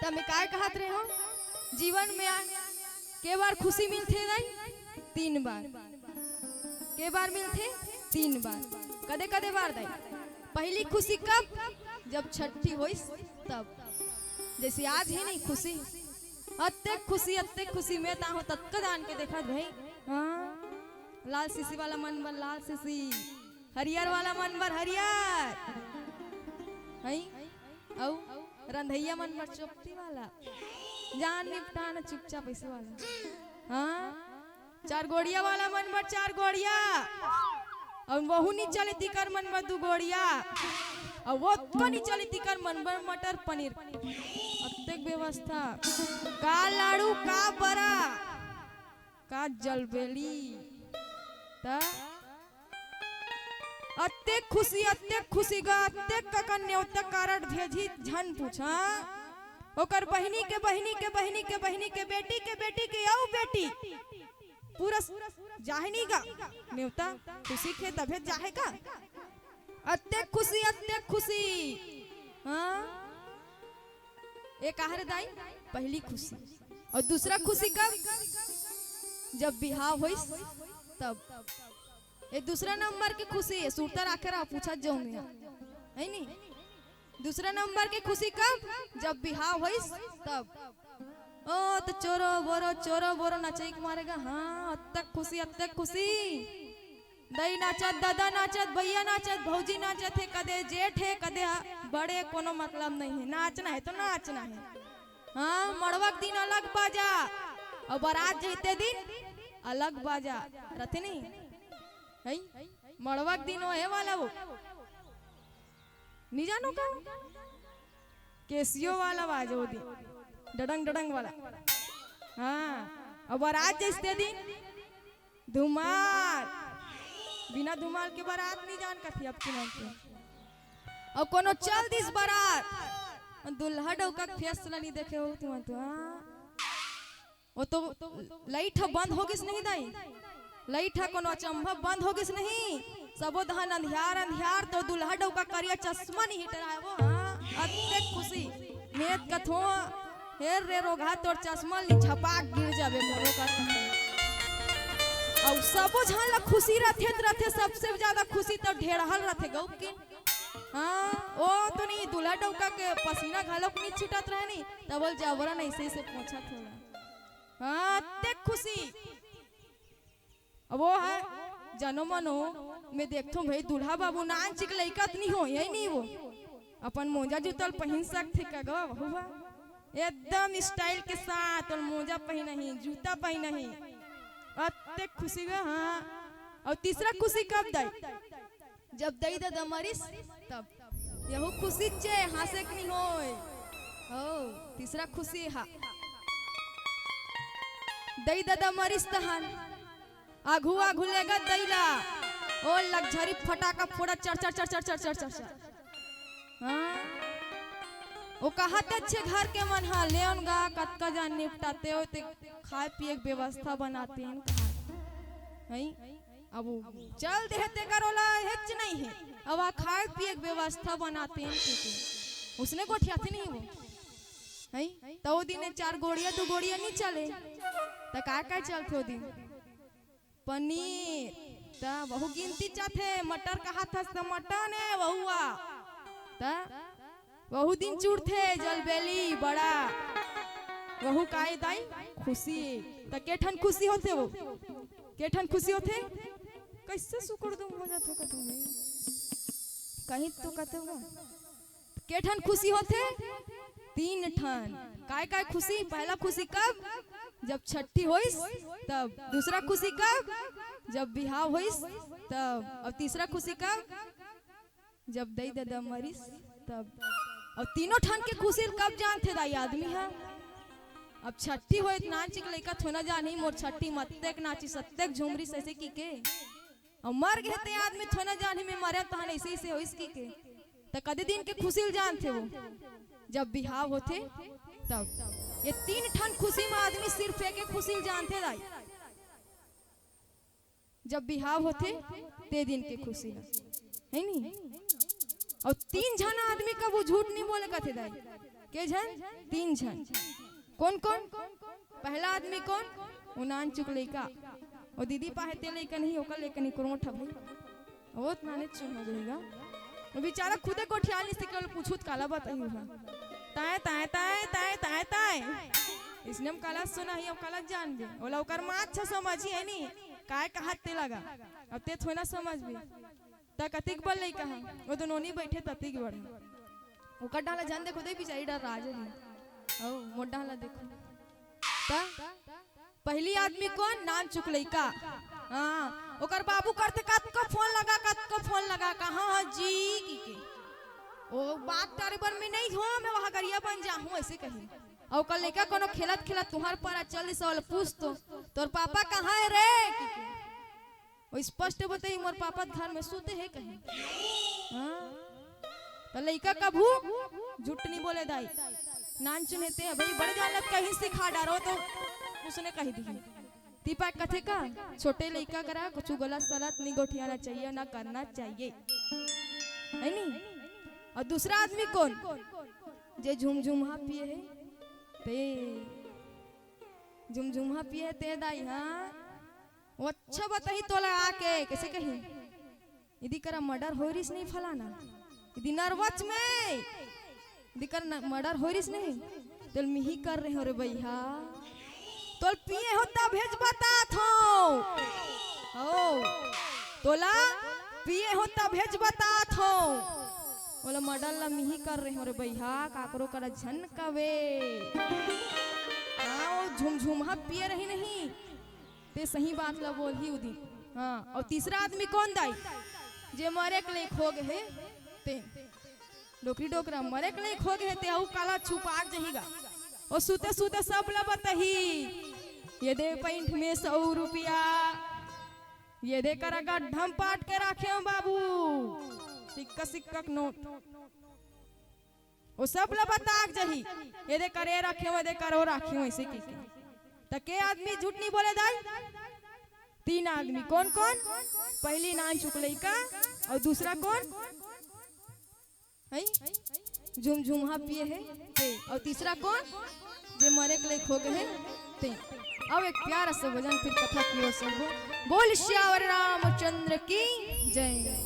तब मैं काय कहत रहे हो जीवन में के बार खुशी मिलते दाई 3 बार के बार मिलते 3 बार कदे कदे बार दाई पहली खुशी कब जब छठी होइस तब जैसे आज ही नहीं खुशी अत्ते खुशी में ता हो तत्क जान के देखा भाई हाँ लाल सीसी वाला मन बर लाल सीसी हरियर वाला मन बर हरियर हई औ रंधैया मन बर चुप्पी वाला जान निपटाना चुपचाप ऐसे वाला हाँ 4 गोड़िया वाला मन बर 4 गोड़िया और वहू नहीं चले तिकर मन बर 2 गोड़िया और वो तो नहीं चली तिकर मन बर मटर पनीर अत्तेक व्यवस्था का लाड़ू का बरा का जलबेली ता अत्तेक खुशी गा अत्तेक का न्योता कारण भेजी झन पूछा ओकर बहिनी के बेटी के औ बेटी पूरा जाहनी गा न्योता खुशी खे तभे जाहेगा अत्तेक खुशी हाँ एक आहर दाई पहली खुशी और दूसरा खुशी कब जब बिहाव होइस तब ये दूसरा नंबर की खुशी है सूरता आकर आप पूछा जाऊंगा है नहीं दूसरा नंबर की खुशी कब जब बिहाव होइस तब ओ तो चोरो बोरो नचाई मारेगा हाँ अत्तक खुशी दई नाचत दादा नाचत भैया नाचत भौजी नाचत है कदे जेठ है कदे बड़े कोनो मतलब नहीं है नाचना है तो नाचना है हाँ मड़वा दिन अलग बाजा और बारात जैते दिन अलग बाजा रहते नहीं है मड़वा दिन है वाला वो नहीं जानो का केसियो वाला बाजा वो दिन डडंग वाला हाँ और बारात जैते दिन धुमार बिना धुमार के बारात नहीं जान का थी अब की और कोनो चल दिस बारात दुल्हा डौका फैसला नहीं देखे हो तुम तो वो तो लाइट बंद हो किस नहीं दाई लाइट कोनो अचंभव बंद हो किस नहीं सबो दहन अंधियार तो दुल्हा डौका करिया चश्मा नहीं हिटरा वो हां अत्ते खुशी नेत कथो हेर रे रोगा तोर चश्मा ली झपाक गिर जाबे कोनो का और सबो झाला खुशी रहते सबसे ज्यादा खुशी तो ढेरहल रहते गौ की हाँ ओ तो नहीं दूल्हा डौका के पसीना घालोक नहीं छूटत रहे नहीं तब बोल जावरा नहीं से पूछा थोड़ा हाँ ते खुशी अब वो है जनो मनो मैं देखतो भाई दूल्हा बाबू नान चिक लइकत नहीं हो यही नहीं वो अपन मोजा जूतल पहन सकते का गो हुआ एकदम स्टाइल के साथ और मोजा पहन नहीं जूता पहन नहीं अत्ते खुशी गा हाँ और तीसरा खुशी कब दई जब दई दादा मरिस तब यहू खुशी चे हंसे नहीं होय ओ तीसरा खुशी हा दई दादा मरिस तहन आघू लेगा दैला ओ लग्जरी फटाका फोड़ा चर हाँ वो कहते अच्छे घर के मन हा लेन गा कतका जान निपटाते हो ते खाए पिए की व्यवस्था बनाते हैं कहा अब चल देते करोला हिच नहीं है अब खाए पिए की व्यवस्था बनाते हैं उसने गोठियाते नहीं वो है तो वो दिन 4 गोड़िया 2 गोड़िया नहीं चले तो का चलते वो दिन पनीर ता बहु गिनती चाथे मटर कहा था मटन है बहुआ ता बहु दिन चूड़थे जलबेली बड़ा बहु काए दाई खुशी त केठन खुशी होते वो केठन खुशी होते कैसे सुकुड़ दूं हो जाता का तुम्हें कहीं तो कहते होगा केठन खुशी होते 3 ठन काय खुशी पहला खुशी कब जब छठी होइस तब दूसरा खुशी कब जब बिहाव होइस तब और तीसरा खुशी कब जब दई दादा मरिस तब और तीनों ठन के खुशी कब जानते दाई आदमी है अब छठी हो नाची के लइका थोना जानी मोर छठी मत्तेक नाची सत्तेक झुमरी सैसे की के और मर गए ते आदमी थोना जानी में मरे तहन ऐसे ही से होइस की के त कदे दिन के खुशी जानते वो जब बिहाव होते तब ये 3 ठन खुशी में आदमी सिर्फ एक खुशी जानते दाई जब बिहाव होते ते दिन के खुशी है नहीं और 3 जना आदमी का वो झूठ नहीं बोले कहते दाई के झन? 3 झन। कौन कौन? पहला आदमी कौन? वो नान चुक लइका। और दीदी पाहे ते लइका नहीं ओकर लेके नहीं करोठ भाई वो नाने चुन हो जाएगा। वो बेचारा खुदे कोठियाल नहीं सिकल पूछूत काला बताई हुआ ताए ताए ताए ताए ताए ताए इसने हम काला सुना ही अब काला जान बे ओला ओकर मां अच्छा समझी है नी काय कहत ते लगा अब ते थोड़ा समझ बे ता कतिक बल लइका है वो दोनों नहीं बैठे ततिक बड़ ओकर डाला जान देखो दे बेचारी डर राज है ओ मोटा डाला देखो ता पहली आदमी कौन? नान चुक लइका। हाँ ओकर बाबू करते कत को फोन लगा कहाँ जी की के ओ बात तारे बन में नहीं हो मैं वहां गरिया बन जाऊं ऐसे कही और कल लइका कोनो खेलत खेलत तुम्हार पर चल सवाल पूछ तो तोर पापा कहाँ है रे की के वो स्पष्ट बताई मोर पापा घर में सोते है कहीं। हाँ तो लइका कभू झूठ नहीं बोले दाई नान चुनते भाई बड़े जालत कहीं सिखा डारो तो उसने कही दी दीपा कथे का छोटे लइका करा कुछ गलत सलत नहीं गोठियाना चाहिए ना करना चाहिए है नहीं। और दूसरा आदमी कौन? जे झुमझुमा पिए है ते झुमझुमा पिए ते दाई। हाँ वो अच्छा बताही तोला आके कैसे कही यदि करा मर्डर हो रिस नहीं फलाना यदि नरवच में यदि कर मर्डर हो रिस नहीं तो मिही कर रहे हो रे भैया तोल पिए होता भेज बता थो ओ तोला पिए होता भेज बता थो बोला मर्डर ला मिही कर रहे हो रे भैया काकरो करा झनकवे। हाँ वो झुमझुमा पिए रही नहीं ते सही बात ला बोल ही उदी। हाँ और तीसरा आदमी कौन दाई? जे मरे के लिए खो गए ते डोकरी डोकरा मरे के लिए खो गए ते आउ काला छुपा जहीगा और सूते सूते सब ला बताही ये दे पैंट में 100 रुपया ये दे करा गड्ढम पाट के रखे बाबू सिक्का सिक्का नोट वो सब ला बता जही ये दे करे रखे वो दे करो रखे ऐसे की तके आदमी झूठ नहीं बोले दाई? 3 आदमी कौन कौन? पहली नान चुक लइका और दूसरा कौन है झुमझुमा पिए है ते और तीसरा कौन? जे मरे के लिए खो गए ते। अब एक प्यारा सा भजन फिर कथा की ओर से बोल श्यावर रामचंद्र की जय।